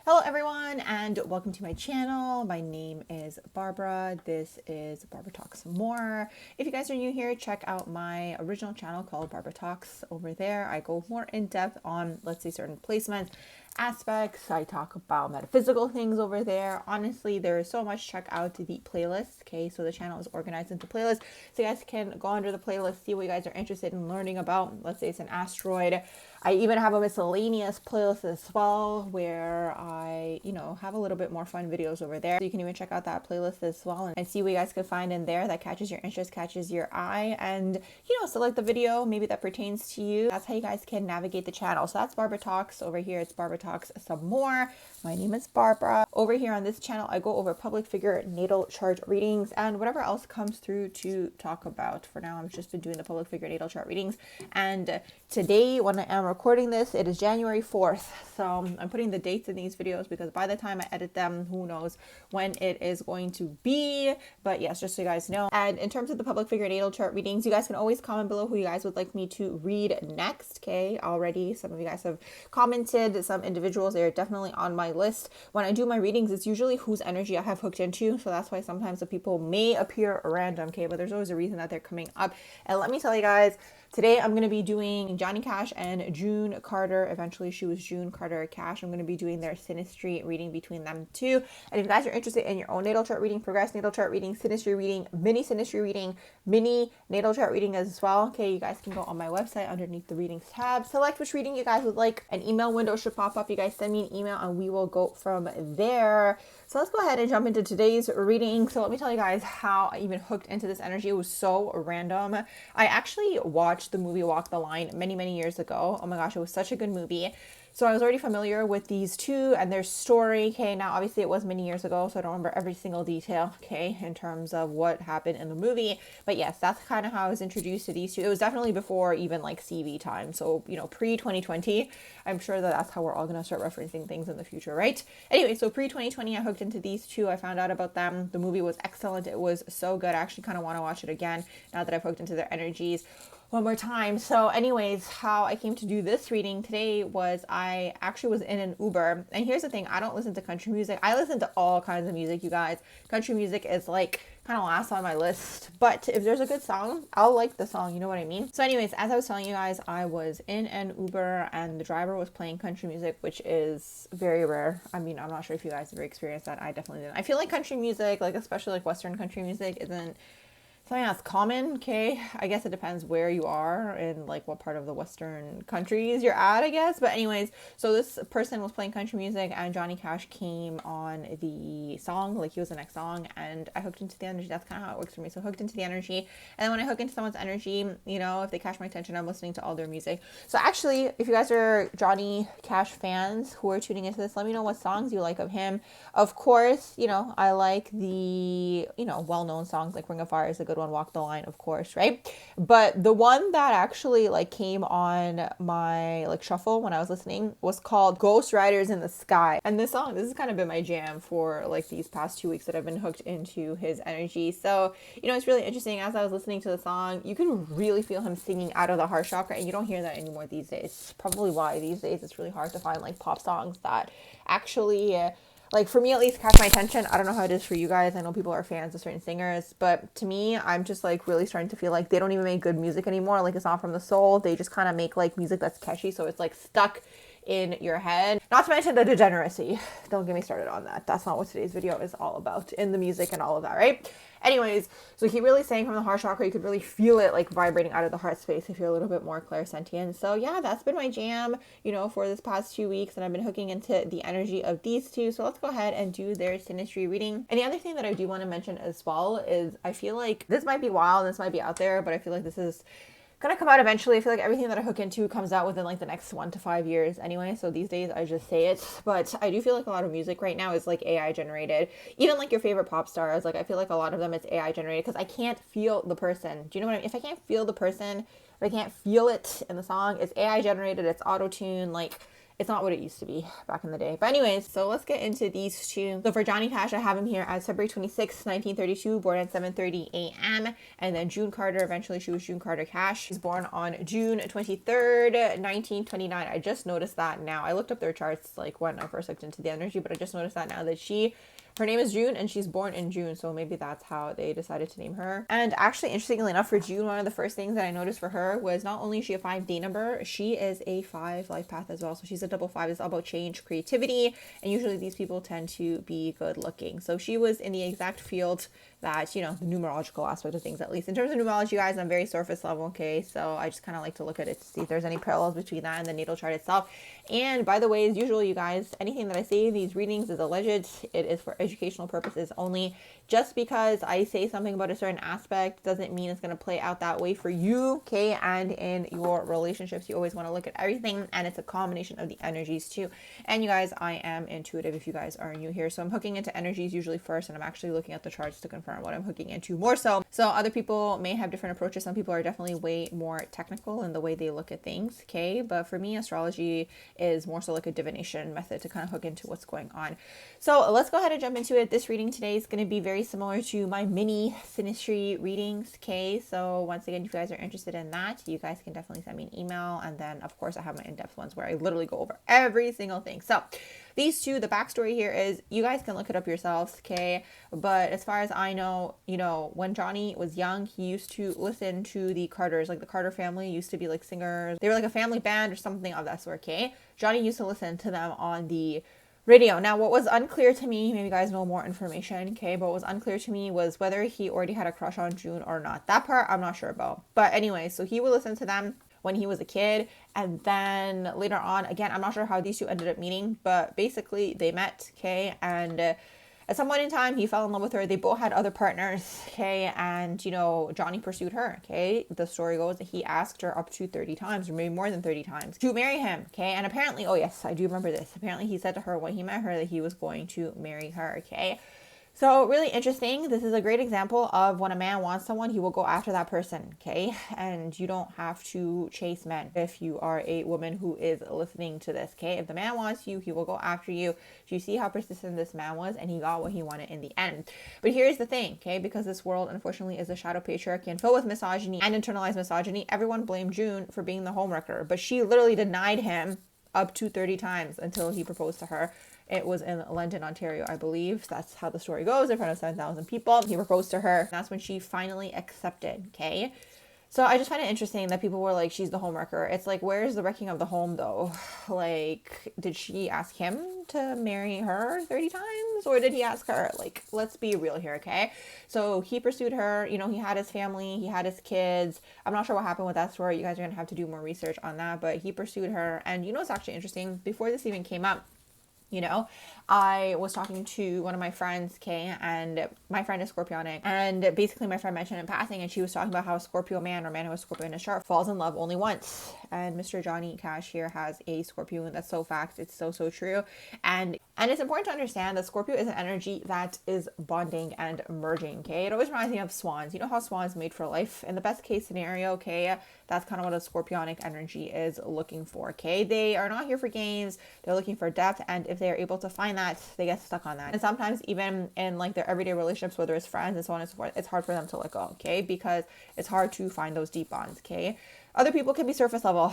Hello everyone and welcome to my channel. My name is Barbara. This is Barbara Talks More. If you guys are new here, check out my original channel called Barbara Talks. Over there I go more in depth on, let's say, certain placements, aspects. I talk about metaphysical things over there. Honestly, there is so much. Check out the playlist. Okay, so the channel is organized into playlists, so you guys can go under the playlist, see what you guys are interested in learning about. Let's say it's an asteroid. I even have a miscellaneous playlist as well where I, have a little bit more fun videos over there. So you can even check out that playlist as well and see what you guys can find in there that catches your interest, catches your eye, and, select the video maybe that pertains to you. That's how you guys can navigate the channel. So that's Barbara Talks. Over here, it's Barbara Talks some more. My name is Barbara. Over here on this channel, I go over public figure natal chart readings and whatever else comes through to talk about. For now, I've just been doing the public figure natal chart readings. And today, when I am recording this, it is January 4th. So I'm putting the dates in these videos because by the time I edit them, who knows when it is going to be. But yes, just so you guys know. And in terms of the public figure natal chart readings, you guys can always comment below who you guys would like me to read next. Okay, already some of you guys have commented. Some individuals, they're definitely on my list. When I do my readings, it's usually whose energy I have hooked into. So that's why sometimes the people may appear random. Okay, but there's always a reason that they're coming up. And let me tell you guys, today I'm going to be doing Johnny Cash and June Carter. Eventually she was June Carter Cash. I'm going to be doing their Synastry reading between them two. And if you guys are interested in your own natal chart reading, progress natal chart reading, Synastry reading, mini Synastry reading, mini natal chart reading as well, okay, you guys can go on my website underneath the readings tab, select which reading you guys would like. An email window should pop up. You guys send me an email and we will go from there. So let's go ahead and jump into today's reading. So let me tell you guys how I even hooked into this energy. It was so random. I actually watched the movie Walk the Line many years ago. Oh my gosh, it was such a good movie. So I was already familiar with these two and their story. Okay, now obviously it was many years ago, so I don't remember every single detail, okay, in terms of what happened in the movie. But yes, that's kind of how I was introduced to these two. It was definitely before even like CV time. So, pre-2020. I'm sure that that's how we're all going to start referencing things in the future, right? Anyway, so pre-2020, I hooked into these two. I found out about them. The movie was excellent. It was so good. I actually kind of want to watch it again now that I've hooked into their energies one more time. So anyways, how I came to do this reading today was I actually was in an Uber. And here's the thing, I don't listen to country music. I listen to all kinds of music, you guys. Country music is like kind of last on my list, but if there's a good song, I'll like the song, you know what I mean? So anyways, as I was telling you guys, I was in an Uber and the driver was playing country music, which is very rare. I mean, I'm not sure if you guys ever experienced that. I definitely didn't. I feel like country music, like especially like Western country music, isn't something that's common. Okay, I guess it depends where you are and like what part of the Western countries you're at, I guess. But anyways, so this person was playing country music and Johnny Cash came on the song, like he was the next song, and I hooked into the energy. That's kind of how it works for me. So hooked into the energy, and then when I hook into someone's energy, if they catch my attention, I'm listening to all their music. So actually, if you guys are Johnny Cash fans who are tuning into this, let me know what songs you like of him. Of course, I like the well-known songs like Ring of Fire is a good one, Walk the Line, of course, right? But the one that actually like came on my like shuffle when I was listening was called Ghost Riders in the Sky. And this has kind of been my jam for like these past 2 weeks that I've been hooked into his energy. So, it's really interesting. As I was listening to the song, you can really feel him singing out of the heart chakra, and you don't hear that anymore these days. Probably why these days it's really hard to find like pop songs that actually like for me at least catch my attention. I don't know how it is for you guys. I know people are fans of certain singers, but to me, I'm just like really starting to feel like they don't even make good music anymore. Like it's not from the soul. They just kind of make like music that's catchy, so it's like stuck in your head. Not to mention the degeneracy. Don't get me started on that. That's not what today's video is all about, in the music and all of that, right? Anyways, so he really sang from the heart chakra. You could really feel it like vibrating out of the heart space if you're a little bit more clairsentient. So yeah, that's been my jam, for this past 2 weeks, and I've been hooking into the energy of these two. So let's go ahead and do their Synastry reading. And the other thing that I do want to mention as well is I feel like this might be wild, this might be out there, but I feel like this is gonna come out eventually. I feel like everything that I hook into comes out within like the next 1 to 5 years anyway. So these days I just say it, but I do feel like a lot of music right now is like AI generated. Even like your favorite pop stars, like I feel like a lot of them it's AI generated because I can't feel the person. Do you know what I mean? If I can't feel the person, if I can't feel it in the song, it's AI generated, it's auto-tune, like it's not what it used to be back in the day. But anyways, so let's get into these two. So for Johnny Cash, I have him here as February 26th, 1932, born at 7:30 a.m. And then June Carter, eventually she was June Carter Cash. She's born on June 23rd, 1929. I just noticed that now. I looked up their charts like when I first looked into the energy, but I just noticed that now that her name is June and she's born in June. So maybe that's how they decided to name her. And actually, interestingly enough, for June, one of the first things that I noticed for her was not only is she a 5D number, she is a 5 life path as well. So she's a double 5. It's all about change, creativity. And usually these people tend to be good looking. So she was in the exact field that, the numerological aspect of things, at least. In terms of numerology, guys, I'm very surface level, okay? So I just kind of like to look at it to see if there's any parallels between that and the natal chart itself. And by the way, as usual, you guys, anything that I say in these readings is alleged. It is for educational purposes only. Just because I say something about a certain aspect doesn't mean it's going to play out that way for you, okay? And in your relationships, you always want to look at everything, and it's a combination of the energies too. And you guys, I am intuitive if you guys are new here. So I'm hooking into energies usually first, and I'm actually looking at the charts to confirm what I'm hooking into more so. So other people may have different approaches. Some people are definitely way more technical in the way they look at things, okay? But for me, astrology is more so like a divination method to kind of hook into what's going on. So let's go ahead and jump into it. This reading today is going to be very similar to my mini Synastry readings, okay? So once again, if you guys are interested in that, you guys can definitely send me an email. And then, of course, I have my in-depth ones where I literally go over every single thing. So these two, the backstory here is, you guys can look it up yourselves, okay? But as far as I know, when Johnny was young, he used to listen to the Carters. Like the Carter family used to be like singers. They were like a family band or something of that sort, okay? Johnny used to listen to them on the radio. Now, what was unclear to me, maybe you guys know more information, okay, but what was unclear to me was whether he already had a crush on June or not. That part I'm not sure about. But anyway, so he would listen to them when he was a kid, and then later on, again, I'm not sure how these two ended up meeting, but basically they met, okay, and at some point in time, he fell in love with her. They both had other partners, okay? And, Johnny pursued her, okay? The story goes that he asked her up to 30 times, or maybe more than 30 times, to marry him, okay? And apparently, oh yes, I do remember this. Apparently, he said to her when he met her that he was going to marry her, okay? So really interesting. This is a great example of when a man wants someone, he will go after that person, okay? And you don't have to chase men if you are a woman who is listening to this, okay? If the man wants you, he will go after you. Do you see how persistent this man was? And he got what he wanted in the end. But here's the thing, okay? Because this world, unfortunately, is a shadow patriarchy and filled with misogyny and internalized misogyny, everyone blamed June for being the homewrecker. But she literally denied him up to 30 times until he proposed to her. It was in London, Ontario, I believe. That's how the story goes, in front of 7,000 people. He proposed to her. That's when she finally accepted, okay? So I just find it interesting that people were like, she's the homewrecker. It's like, where's the wrecking of the home, though? Like, did she ask him to marry her 30 times? Or did he ask her? Like, let's be real here, okay? So he pursued her. He had his family. He had his kids. I'm not sure what happened with that story. You guys are going to have to do more research on that. But he pursued her. And it's actually interesting. Before this even came up, I was talking to one of my friends, okay, and my friend is Scorpionic, and basically my friend mentioned in passing, and she was talking about how a Scorpio man or man who has Scorpio in his chart falls in love only once. And Mr. Johnny Cash here has a Scorpio, and that's so fact. It's so true. And it's important to understand that Scorpio is an energy that is bonding and merging, okay? It always reminds me of swans. You know how swans made for life? In the best case scenario, okay, that's kind of what a Scorpionic energy is looking for, okay? They are not here for games. They're looking for depth, and if they are able to find that, they get stuck on that. And sometimes even in like their everyday relationships, whether it's friends and so on and so forth, it's hard for them to let go, okay? Because it's hard to find those deep bonds, okay? Other people can be surface level,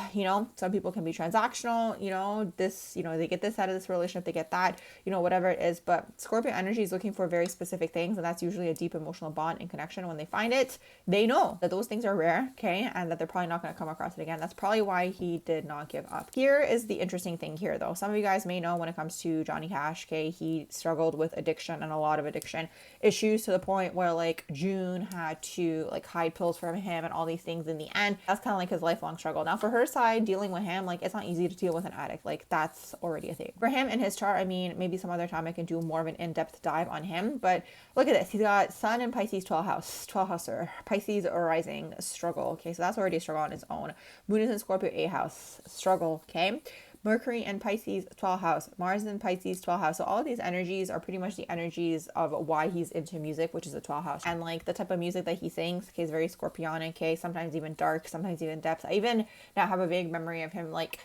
some people can be transactional, they get this out of this relationship, they get that, whatever it is. But Scorpio energy is looking for very specific things, and that's usually a deep emotional bond and connection. When they find it, they know that those things are rare, okay, and that they're probably not going to come across it again. That's probably why he did not give up. Here is the interesting thing here, though. Some of you guys may know when it comes to Johnny Cash, okay, he struggled with addiction and a lot of addiction issues to the point where like June had to like hide pills from him and all these things in the end. That's kind of like his lifelong struggle. Now for her side, dealing with him, like it's not easy to deal with an addict. Like that's already a thing. For him and his chart, I mean, maybe some other time I can do more of an in-depth dive on him, but look at this. He's got Sun in Pisces 12th houser, Pisces rising, struggle. Okay, so that's already a struggle on its own. Moon is in Scorpio 8th house, struggle. Okay. Mercury in Pisces 12th house, Mars in Pisces 12th house. So all of these energies are pretty much the energies of why he's into music, which is the 12th house. And like the type of music that he sings, okay, is very Scorpionic, okay, sometimes even dark, sometimes even depth. I even now have a vague memory of him like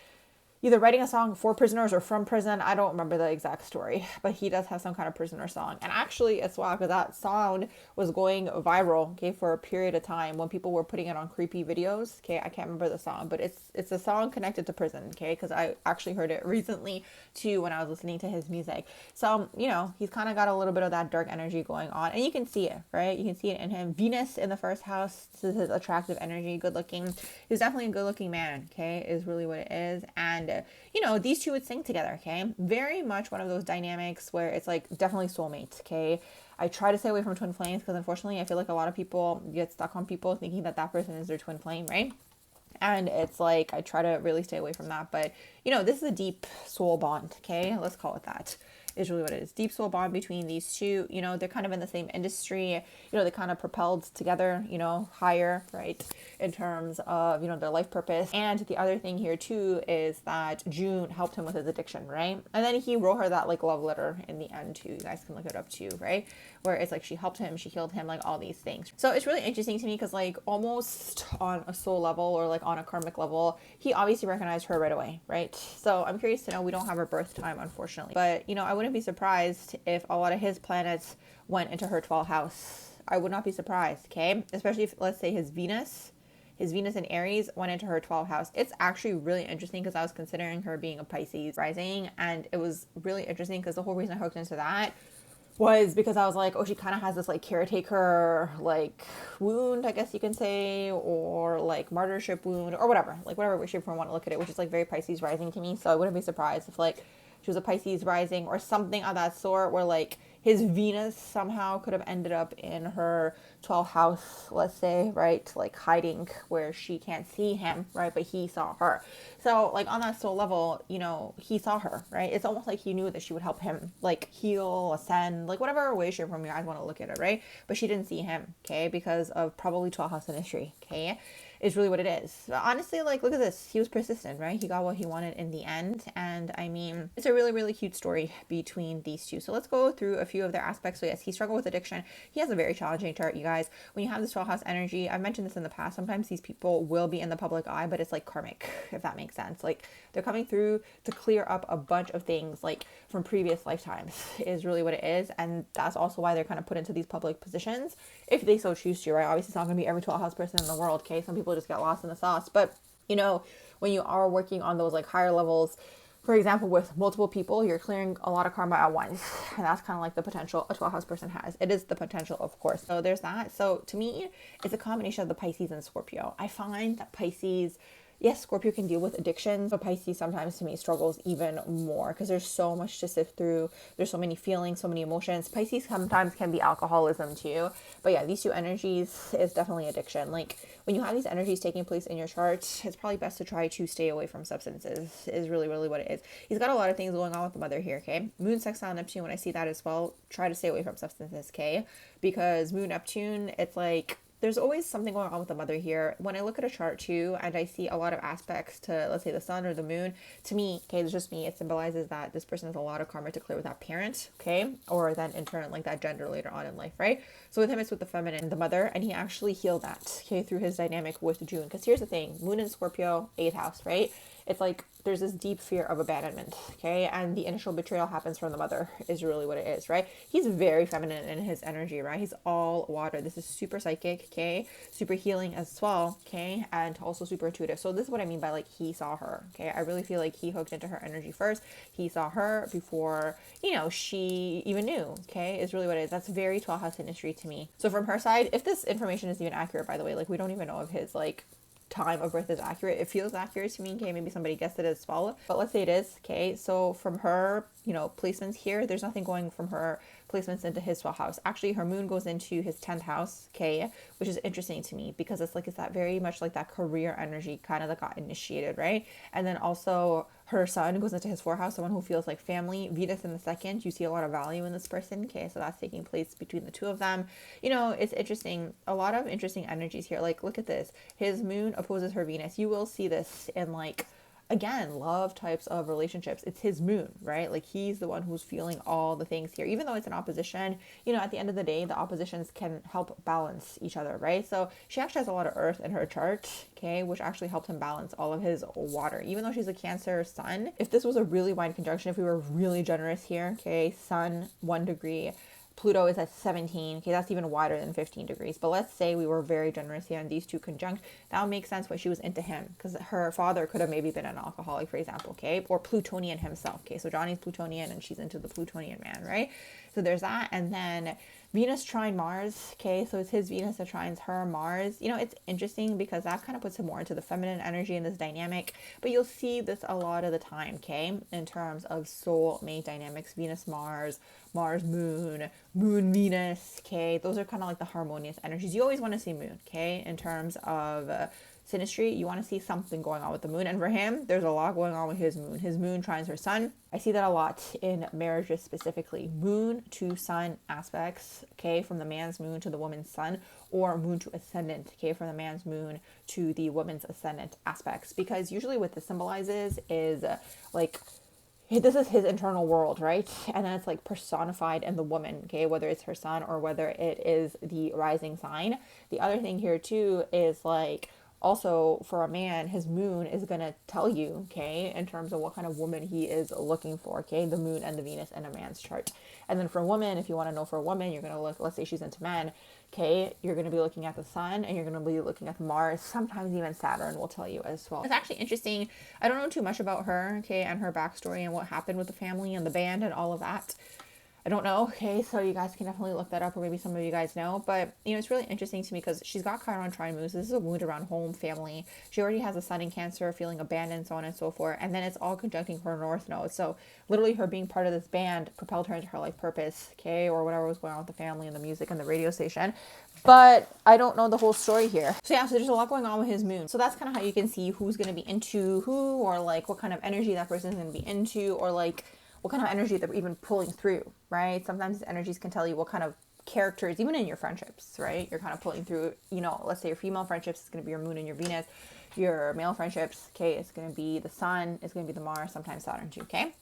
either writing a song for prisoners or from prison. I don't remember the exact story, but he does have some kind of prisoner song. And actually, it's wild because that song was going viral, okay, for a period of time when people were putting it on creepy videos. Okay, I can't remember the song, but it's a song connected to prison. Okay, because I actually heard it recently too when I was listening to his music. So he's kind of got a little bit of that dark energy going on, and you can see it, right? You can see it in him. Venus in the first house. This is his attractive energy, good looking. He's definitely a good looking man. Okay, is really what it is. And these two would sing together, okay? Very much one of those dynamics where it's like definitely soulmates, okay? I try to stay away from twin flames because unfortunately I feel like a lot of people get stuck on people thinking that that person is their twin flame, right? And it's like I try to really stay away from that. But this is a deep soul bond, okay? Let's call it that. Is really what it is. Deep soul bond between these two. They're kind of in the same industry. They kind of propelled together, higher, right? In terms of, their life purpose. And the other thing here too is that June helped him with his addiction, right? And then he wrote her that like love letter in the end too. You guys can look it up too, right? Where it's like she helped him, she healed him, like all these things. So it's really interesting to me because like almost on a soul level or like on a karmic level, he obviously recognized her right away, right? So I'm curious to know, we don't have her birth time, unfortunately. But, I wouldn't be surprised if a lot of his planets went into her 12th house. I would not be surprised, okay? Especially if, let's say, his Venus in Aries went into her 12th house. It's actually really interesting because I was considering her being a Pisces rising, and it was really interesting because the whole reason I hooked into that was because I was like, oh, she kind of has this like caretaker like wound, I guess you can say, or like martyrship wound or whatever, like whatever way, shape, or form you want to look at it, which is like very Pisces rising to me. So I wouldn't be surprised if like she was a Pisces rising or something of that sort, where like his Venus somehow could have ended up in her 12th house, let's say, right? Like hiding where she can't see him, right? But he saw her. So like on that soul level, he saw her, right? It's almost like he knew that she would help him like heal, ascend, like whatever way, shape, from you guys want to look at it, right? But she didn't see him, okay? Because of probably 12th house Synastry, okay? Is really what it is. But honestly, like, look at this. He was persistent, right? He got what he wanted in the end. And I mean, it's a really, really cute story between these two. So let's go through a few of their aspects. So yes, he struggled with addiction. He has a very challenging chart, you guys. When you have this 12th house energy, I've mentioned this in the past, sometimes these people will be in the public eye, but it's like karmic, if that makes sense. Like they're coming through to clear up a bunch of things like from previous lifetimes is really what it is. And that's also why they're kind of put into these public positions if they so choose to, right? Obviously it's not going to be every 12th house person in the world, okay? Some people just get lost in the sauce. But when you are working on those like higher levels, for example, with multiple people, you're clearing a lot of karma at once. And that's kind of like the potential a 12th house person has. It is the potential, of course. So there's that. So to me, it's a combination of the Pisces and Scorpio. I find that Pisces, yes, Scorpio can deal with addictions, but Pisces sometimes to me struggles even more because there's so much to sift through. There's so many feelings, so many emotions. Pisces sometimes can be alcoholism too. But yeah, these two energies is definitely addiction. Like when you have these energies taking place in your chart, it's probably best to try to stay away from substances is really, really what it is. He's got a lot of things going on with the mother here, okay? Moon sextile Neptune, when I see that as well, try to stay away from substances, okay? Because Moon Neptune, it's like there's always something going on with the mother here. When I look at a chart too, and I see a lot of aspects to, let's say, the sun or the moon, to me, okay, it's just me, it symbolizes that this person has a lot of karma to clear with that parent, okay? Or then in turn, like that gender later on in life, right? So with him, it's with the feminine, the mother, and he actually healed that, okay, through his dynamic with June. Because here's the thing, Moon in Scorpio, 8th house, right? It's like there's this deep fear of abandonment, okay? And the initial betrayal happens from the mother is really what it is, right? He's very feminine in his energy, right? He's all water. This is super psychic, okay? Super healing as well, okay? And also super intuitive. So this is what I mean by like he saw her, okay? I really feel like he hooked into her energy first. He saw her before, she even knew, okay? Is really what it is. That's very 12th house industry to me. So from her side, if this information is even accurate, by the way, like we don't even know if his like time of birth is accurate. It feels accurate to me, okay? Maybe somebody guessed it as well, but let's say it is, okay? So from her, placements here, there's nothing going from her placements into his 12th house. Actually, her moon goes into his 10th house, okay? Which is interesting to me because it's that very much like that career energy kind of that got initiated, right? And then also her sun goes into his 4th house, someone who feels like family. Venus in the 2nd, you see a lot of value in this person, okay? So that's taking place between the two of them. It's interesting. A lot of interesting energies here. Like, look at this. His moon opposes her Venus. You will see this in again, love types of relationships. It's his moon, right? Like he's the one who's feeling all the things here. Even though it's an opposition, you know, at the end of the day, the oppositions can help balance each other, right? So she actually has a lot of earth in her chart, okay, which actually helped him balance all of his water. Even though she's a Cancer sun, if this was a really wide conjunction, if we were really generous here, okay, sun 1 degree, Pluto is at 17. Okay, that's even wider than 15 degrees. But let's say we were very generous here and these two conjunct. That would make sense why she was into him, because her father could have maybe been an alcoholic, for example, okay? Or Plutonian himself, okay? So Johnny's Plutonian and she's into the Plutonian man, right? So there's that. And then Venus trine Mars, okay? So it's his Venus that trines her Mars. You know, it's interesting because that kind of puts him more into the feminine energy in this dynamic. But you'll see this a lot of the time, okay? In terms of soulmate dynamics, Venus Mars, Mars Moon, Moon Venus, okay? Those are kind of like the harmonious energies. You always want to see Moon, okay? In terms of Synastry, you want to see something going on with the moon. And for him, there's a lot going on with his moon. His moon trines her sun. I see that a lot in marriages specifically. Moon to sun aspects, okay, from the man's moon to the woman's sun, or moon to ascendant, okay, from the man's moon to the woman's ascendant aspects. Because usually what this symbolizes is like, this is his internal world, right? And then it's like personified in the woman, okay, whether it's her sun or whether it is the rising sign. The other thing here too is like, also for a man, his moon is going to tell you, okay, in terms of what kind of woman he is looking for, okay, the moon and the Venus in a man's chart. And then for a woman, if you want to know for a woman, you're going to look, let's say she's into men, okay, you're going to be looking at the sun and you're going to be looking at Mars, sometimes even Saturn will tell you as well. It's actually interesting. I don't know too much about her, okay, and her backstory and what happened with the family and the band and all of that. I don't know, okay, so you guys can definitely look that up, or maybe some of you guys know, but, you know, it's really interesting to me because she's got Chiron trine moves. This is a wound around home, family. She already has a sun in Cancer, feeling abandoned, so on and so forth, and then it's all conjuncting her North Node, so literally her being part of this band propelled her into her life purpose, okay, or whatever was going on with the family and the music and the radio station, but I don't know the whole story here. So yeah, so there's a lot going on with his moon, so that's kind of how you can see who's going to be into who, or like what kind of energy that person's going to be into, or like what kind of energy they're even pulling through, right? Sometimes energies can tell you what kind of characters, even in your friendships, right? You're kind of pulling through, you know, let's say your female friendships, it's going to be your moon and your Venus. Your male friendships, okay, it's going to be the sun, it's going to be the Mars, sometimes Saturn too, okay?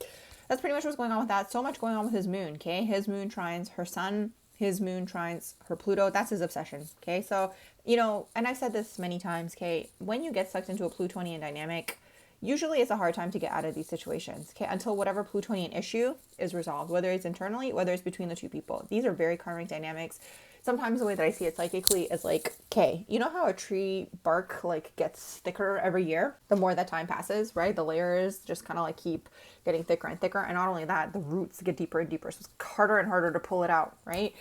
That's pretty much what's going on with that. So much going on with his moon, okay? His moon trines her sun, his moon trines her Pluto. That's his obsession, okay? So, you know, and I've said this many times, okay? When you get sucked into a Plutonian dynamic, usually it's a hard time to get out of these situations, okay, until whatever Plutonian issue is resolved, whether it's internally, whether it's between the two people. These are very karmic dynamics. Sometimes the way that I see it psychically is like, okay, you know how a tree bark like gets thicker every year? The more that time passes, right? The layers just kind of like keep getting thicker and thicker. And not only that, the roots get deeper and deeper. So it's harder and harder to pull it out, right?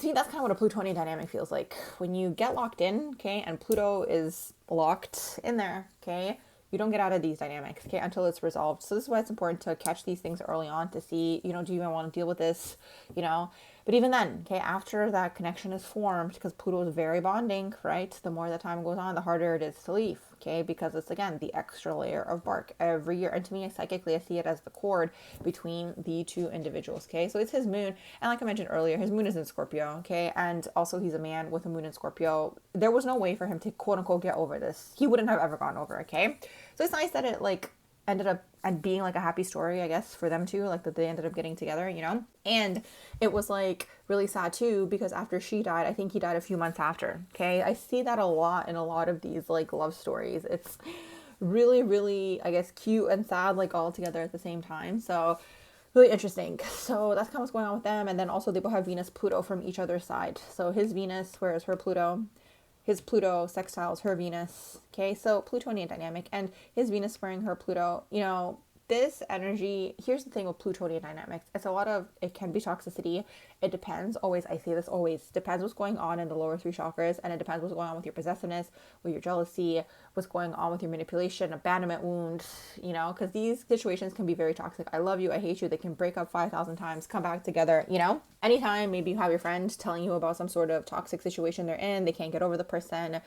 To me, that's kind of what a Plutonian dynamic feels like. When you get locked in, okay, and Pluto is locked in there, okay, you don't get out of these dynamics, okay, until it's resolved. So this is why it's important to catch these things early on to see, you know, do you even want to deal with this, you know? But even then, okay, after that connection is formed, because Pluto is very bonding, right? The more that time goes on, the harder it is to leave, okay? Because it's, again, the extra layer of bark every year. And to me, psychically, I see it as the cord between the two individuals, okay? So it's his moon. And like I mentioned earlier, his moon is in Scorpio, okay? And also he's a man with a moon in Scorpio. There was no way for him to, quote unquote, get over this. He wouldn't have ever gone over, okay? So it's nice that it, like, ended up and being like a happy story, I guess, for them too, like that they ended up getting together, you know? And it was like really sad too, because after she died, I think he died a few months after, okay? I see that a lot in a lot of these like love stories. It's really, really, I guess, cute and sad, like all together at the same time. So really interesting. So that's kind of what's going on with them. And then also they both have Venus, Pluto from each other's side. So his Venus, whereas her Pluto, his Pluto sextiles her Venus, okay, so Plutonian dynamic, and his Venus squaring her Pluto, you know, this energy, here's the thing with Plutonian dynamics, it's a lot of, it can be toxicity, it depends, always, I say this always, depends what's going on in the lower three chakras, and it depends what's going on with your possessiveness, with your jealousy, what's going on with your manipulation, abandonment wound, you know, because these situations can be very toxic. I love you, I hate you, they can break up 5,000 times, come back together, you know. Anytime maybe you have your friend telling you about some sort of toxic situation they're in, they can't get over the person,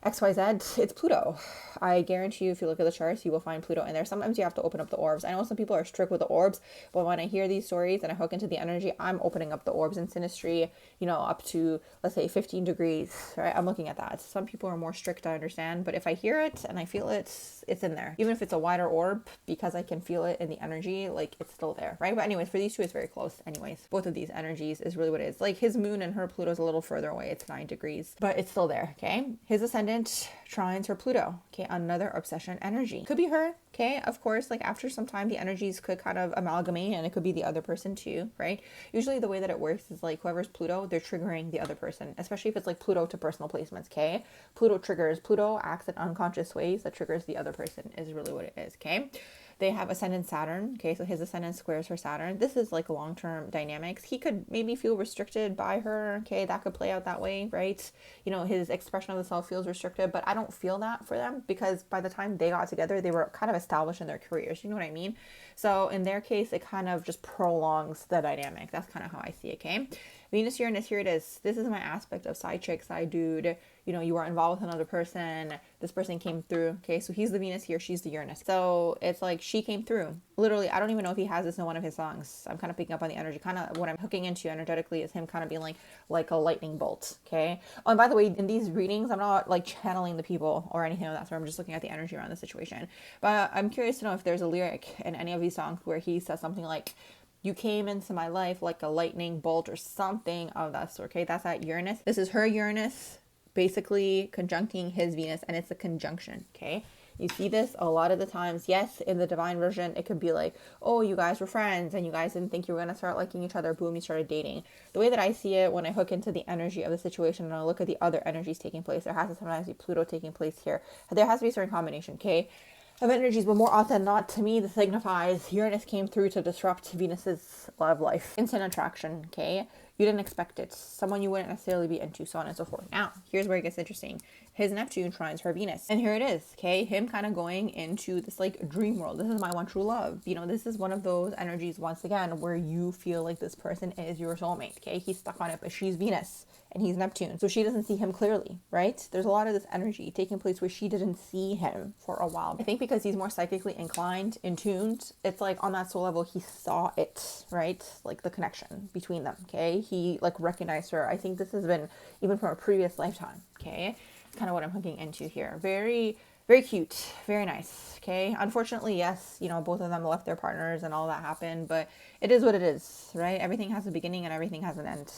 XYZ, it's Pluto. I guarantee you, if you look at the charts, you will find Pluto in there. Sometimes you have to open up the orbs. I know some people are strict with the orbs, but when I hear these stories and I hook into the energy, I'm opening up the orbs in Synastry, up to, let's say, 15 degrees, right? I'm looking at that. Some people are more strict, I understand, but if I hear it and I feel it, it's in there. Even if it's a wider orb, because I can feel it in the energy, like, it's still there, right? But anyways, for these two, it's very close. Anyways, both of these energies is really what it is. Like, his moon and her Pluto is a little further away. It's 9 degrees, but it's still there, okay? His ascendant trines her Pluto, okay? Another obsession energy. Could be her, okay? Of course, like, after some time, the energies could kind of amalgamate, and it could be the other person too, right? Usually the way that it works is, like, whoever's Pluto, they're triggering the other person, especially if it's like Pluto to personal placements, okay? Pluto acts in unconscious ways that triggers the other person, is really what it is, okay? They have ascendant Saturn, okay? So his ascendant squares her Saturn. This is like long-term dynamics. He could maybe feel restricted by her, okay? That could play out that way, right? His expression of the self feels restricted, but I don't feel that for them, because by the time they got together, they were kind of established in their careers. You know what I mean? So in their case, it kind of just prolongs the dynamic. That's kind of how I see it, okay? Venus, Uranus, here it is. This is my aspect of side chick, side dude. You are involved with another person. This person came through. Okay, so he's the Venus here, she's the Uranus. So it's like she came through. Literally, I don't even know if he has this in one of his songs. I'm kind of picking up on the energy. Kind of what I'm hooking into energetically is him kind of being like a lightning bolt. Okay. Oh, and by the way, in these readings, I'm not like channeling the people or anything of that sort. I'm just looking at the energy around the situation. But I'm curious to know if there's a lyric in any of these songs where he says something like, "You came into my life like a lightning bolt," or something of that sort. Okay, that's at Uranus. This is her Uranus basically conjuncting his Venus, and it's a conjunction, okay? You see this a lot of the times. Yes, in the divine version, it could be like, oh, you guys were friends and you guys didn't think you were going to start liking each other. Boom, you started dating. The way that I see it, when I hook into the energy of the situation and I look at the other energies taking place, there has to sometimes be Pluto taking place here. There has to be a certain combination, okay, of energies, but more often not, to me, this signifies Uranus came through to disrupt Venus's love life. Instant attraction, okay? You didn't expect it. Someone you wouldn't necessarily be into, so on and so forth. Now, here's where it gets interesting. His Neptune trines her Venus. And here it is, okay? Him kind of going into this like dream world. This is my one true love. This is one of those energies, once again, where you feel like this person is your soulmate, okay? He's stuck on it, but she's Venus and he's Neptune. So she doesn't see him clearly, right? There's a lot of this energy taking place where she didn't see him for a while. I think because he's more psychically inclined, in tuned, it's like on that soul level, he saw it, right? Like the connection between them, okay? He like recognized her. I think this has been even from a previous lifetime, okay? It's kind of what I'm hooking into here. Very, very cute, very nice, okay? Unfortunately, yes, both of them left their partners and all that happened, but it is what it is, right? Everything has a beginning and everything has an end,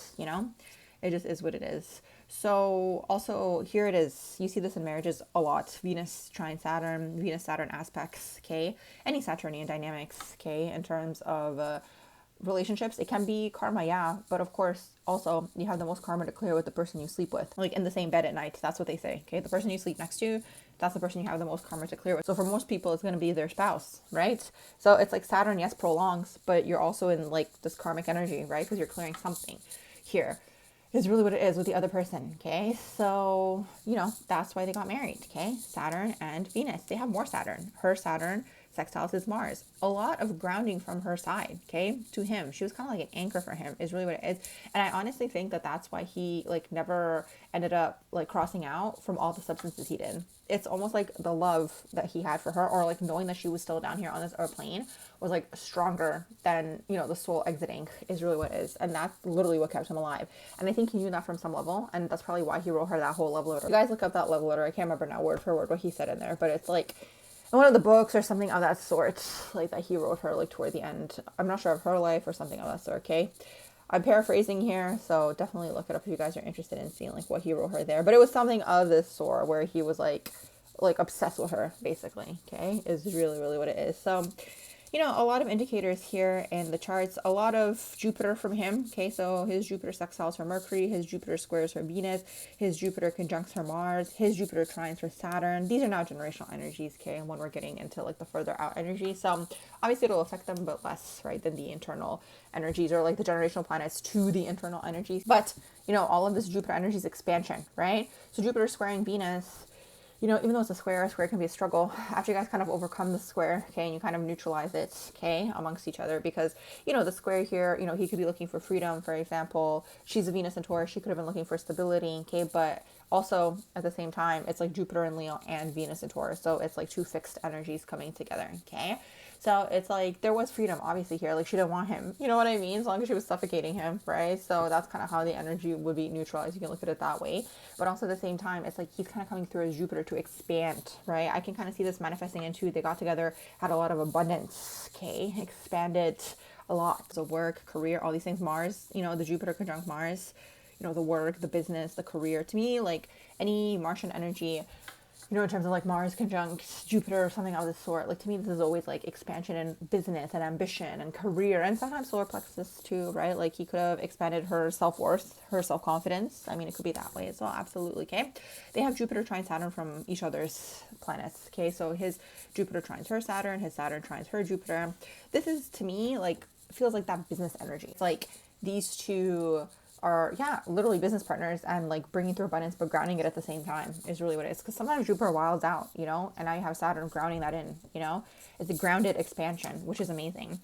It just is what it is. So also here it is. You see this in marriages a lot. Venus trine Saturn, Venus-Saturn aspects, okay? Any Saturnian dynamics, okay? In terms of relationships, it can be karma, yeah. But of course, also, you have the most karma to clear with the person you sleep with. Like in the same bed at night, that's what they say, okay? The person you sleep next to, that's the person you have the most karma to clear with. So for most people, it's going to be their spouse, right? So it's like Saturn, yes, prolongs, but you're also in like this karmic energy, right? Because you're clearing something here. Is really what it is with the other person, okay? So, that's why they got married, okay? Saturn and Venus. They have more Saturn. Her Saturn sextiles his Mars. A lot of grounding from her side, okay, to him. She was kind of like an anchor for him, is really what it is. And I honestly think that that's why he, like, never ended up, like, crossing out from all the substances he did. It's almost like the love that he had for her, or, like, knowing that she was still down here on this plane was, like, stronger than, the soul exiting is really what it is. And that's literally what kept him alive. And I think he knew that from some level, and that's probably why he wrote her that whole love letter. You guys look up that love letter. I can't remember now word for word what he said in there, but it's, like, in one of the books or something of that sort, like, that he wrote her, like, toward the end. I'm not sure of her life or something of that sort, okay? I'm paraphrasing here, so definitely look it up if you guys are interested in seeing, like, what he wrote her there. But it was something of this sort where he was, like obsessed with her, basically, okay? Is really, really what it is. So, a lot of indicators here in the charts. A lot of Jupiter from him, okay? So his Jupiter sextiles her Mercury, his Jupiter squares her Venus, his Jupiter conjuncts her Mars, his Jupiter trines her Saturn. These are now generational energies, okay? And when we're getting into, like, the further out energy. So obviously it'll affect them, but less, right, than the internal energies, or like the generational planets to the internal energies. But, all of this Jupiter energy is expansion, right? So Jupiter squaring Venus, you know, even though it's a square can be a struggle. After you guys kind of overcome the square, okay, and you kind of neutralize it, okay, amongst each other, because, you know, the square here, you know, he could be looking for freedom, for example. She's a Venus in Taurus. She could have been looking for stability, okay, but also at the same time, it's like Jupiter in Leo and Venus in Taurus. So it's like two fixed energies coming together, okay? So it's like there was freedom obviously here. Like she didn't want him. You know what I mean? As long as she was suffocating him, right? So that's kind of how the energy would be neutralized. You can look at it that way. But also at the same time, it's like he's kind of coming through as Jupiter to expand, right? I can kind of see this manifesting into they got together, had a lot of abundance, okay? Expanded a lot. So work, career, all these things. Mars, you know, the Jupiter conjunct Mars, you know, the work, the business, the career. To me, like any Martian energy, you know, in terms of like Mars conjunct Jupiter or something of this sort, like to me, this is always like expansion and business and ambition and career and sometimes solar plexus too, right? Like he could have expanded her self-worth, her self-confidence. I mean, it could be that way as well. Absolutely. Okay. They have Jupiter trine Saturn from each other's planets. Okay. So his Jupiter trines her Saturn, his Saturn trines her Jupiter. This is to me like, feels like that business energy. It's like these two are, yeah, literally business partners and like bringing through abundance, but grounding it at the same time is really what it is. Because sometimes Jupiter wilds out, you know, and now you have Saturn grounding that in, you know, it's a grounded expansion, which is amazing.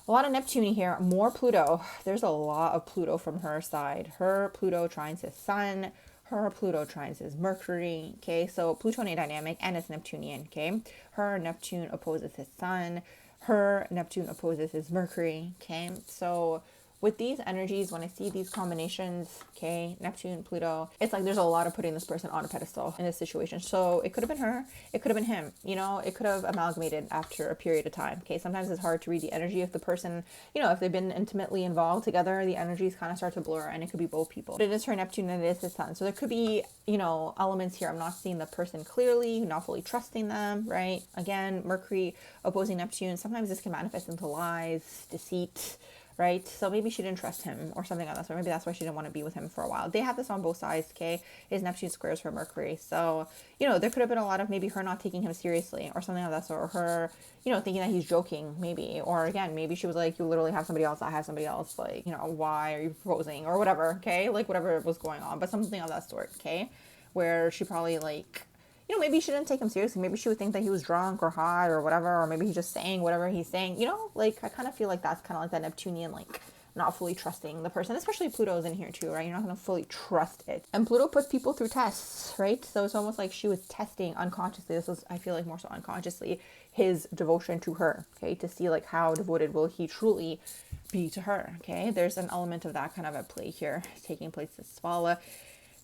A lot of Neptune here, more Pluto. There's a lot of Pluto from her side. Her Pluto trines his Sun. Her Pluto trines his Mercury. Okay, so Plutonian dynamic and it's Neptunian. Okay, her Neptune opposes his Sun. Her Neptune opposes his Mercury. Okay, so with these energies, when I see these combinations, okay, Neptune, Pluto, it's like there's a lot of putting this person on a pedestal in this situation. So it could have been her, it could have been him, you know, it could have amalgamated after a period of time. Okay, sometimes it's hard to read the energy if the person, you know, if they've been intimately involved together, the energies kind of start to blur and it could be both people. But it is her Neptune and it is his Sun. So there could be, you know, elements here. I'm not seeing the person clearly, not fully trusting them, right? Again, Mercury opposing Neptune. Sometimes this can manifest into lies, deceit, right? So maybe she didn't trust him or something like that. So maybe that's why she didn't want to be with him for a while. They have this on both sides, okay? His Neptune squares her Mercury. So, you know, there could have been a lot of maybe her not taking him seriously or something like that. Or her, you know, thinking that he's joking maybe. Or again, maybe she was like, you literally have somebody else, I have somebody else. Like, you know, why are you proposing or whatever, okay? Like whatever was going on. But something of that sort, okay? Where she probably like, you know, maybe she didn't take him seriously. Maybe she would think that he was drunk or high or whatever, or maybe he's just saying whatever he's saying. You know, like I kind of feel like that's kind of like that Neptunian, like not fully trusting the person, especially Pluto's in here too, right? You're not going to fully trust it. And Pluto puts people through tests, right? So it's almost like she was testing unconsciously. This was, I feel like more so unconsciously, his devotion to her, okay? To see like how devoted will he truly be to her, okay? There's an element of that kind of at play here taking place this fall.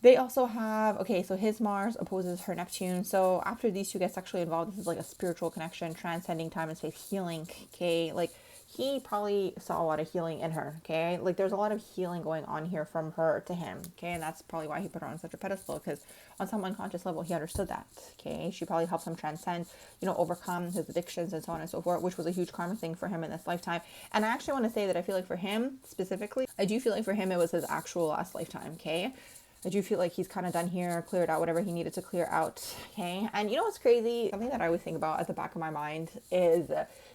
They also have, okay, so his Mars opposes her Neptune. So after these two get sexually involved, this is like a spiritual connection, transcending time and space, healing, okay? Like he probably saw a lot of healing in her, okay? Like there's a lot of healing going on here from her to him, okay? And that's probably why he put her on such a pedestal, because on some unconscious level, he understood that, okay? She probably helps him transcend, you know, overcome his addictions and so on and so forth, which was a huge karma thing for him in this lifetime. And I actually want to say that I feel like for him specifically, I do feel like for him, it was his actual last lifetime, okay? I do feel like he's kind of done here, cleared out whatever he needed to clear out, okay? And you know what's crazy? Something that I always think about at the back of my mind is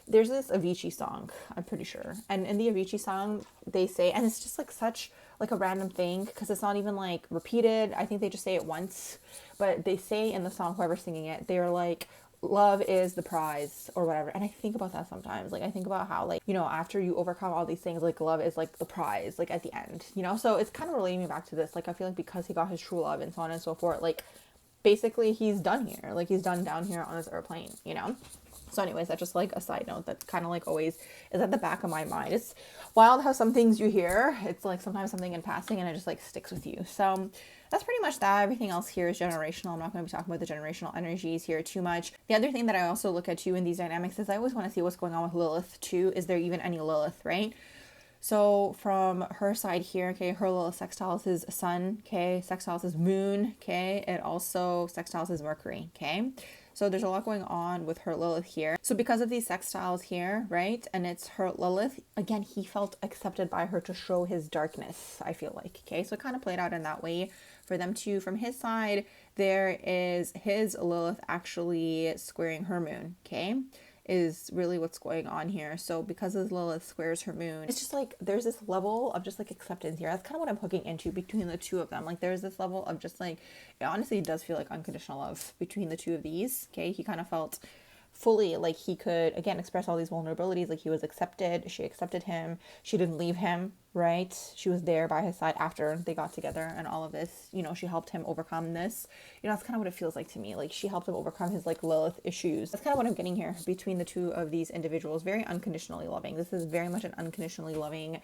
there's this Avicii song, I'm pretty sure. And in the Avicii song, they say, and it's just like such like a random thing because it's not even like repeated. I think they just say it once. But they say in the song, whoever's singing it, they're like, love is the prize or whatever. And I think about that sometimes. Like I think about how like, you know, after you overcome all these things, like love is like the prize, like at the end, you know? So it's kind of relating me back to this. Like I feel like because he got his true love and so on and so forth, like basically he's done here. Like he's done down here on this airplane, you know? So anyways, that's just like a side note that kind of like always is at the back of my mind. It's wild how some things you hear, it's like sometimes something in passing and it just like sticks with you. So that's pretty much that. Everything else here is generational. I'm not going to be talking about the generational energies here too much. The other thing that I also look at too in these dynamics is I always want to see what's going on with Lilith too. Is there even any Lilith, right? So from her side here, okay, her Lilith sextiles his Sun, okay, sextiles his Moon, okay, it also sextiles his Mercury, okay. So there's a lot going on with her Lilith here. So because of these sextiles here, right, and it's her Lilith, again, he felt accepted by her to show his darkness, I feel like, okay. So it kind of played out in that way for them too. From his side, there is his Lilith actually squaring her Moon, okay. is really what's going on here. So because as Lilith squares her moon, it's just like there's this level of just like acceptance here. That's kind of what I'm hooking into between the two of them. Like there's this level of just like, it honestly does feel like unconditional love between the two of these. Okay, he kind of felt fully like he could again express all these vulnerabilities, like he was accepted, she accepted him, she didn't leave him, right? She was there by his side after they got together and all of this, you know, she helped him overcome this. You know, that's kind of what it feels like to me. Like she helped him overcome his like Lilith issues. That's kind of what I'm getting here between the two of these individuals. Very unconditionally loving. This is very much an unconditionally loving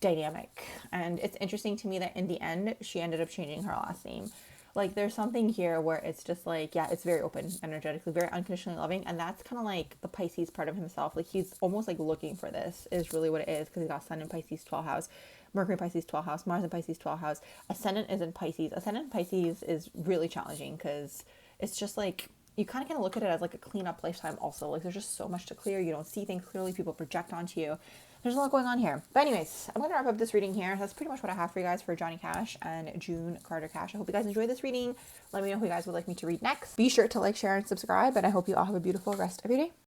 dynamic. And it's interesting to me that in the end she ended up changing her last name. Like there's something here where it's just like, yeah, it's very open energetically, very unconditionally loving. And that's kind of like the Pisces part of himself. Like he's almost like looking for this is really what it is, because he's got Sun in Pisces 12th house, Mercury in Pisces 12th house, Mars in Pisces 12th house, Ascendant is in Pisces. Ascendant in Pisces is really challenging because it's just like, you kind of look at it as like a cleanup lifetime also. Like there's just so much to clear. You don't see things clearly. People project onto you. There's a lot going on here. But anyways, I'm going to wrap up this reading here. That's pretty much what I have for you guys for Johnny Cash and June Carter Cash. I hope you guys enjoyed this reading. Let me know who you guys would like me to read next. Be sure to like, share, and subscribe. And I hope you all have a beautiful rest of your day.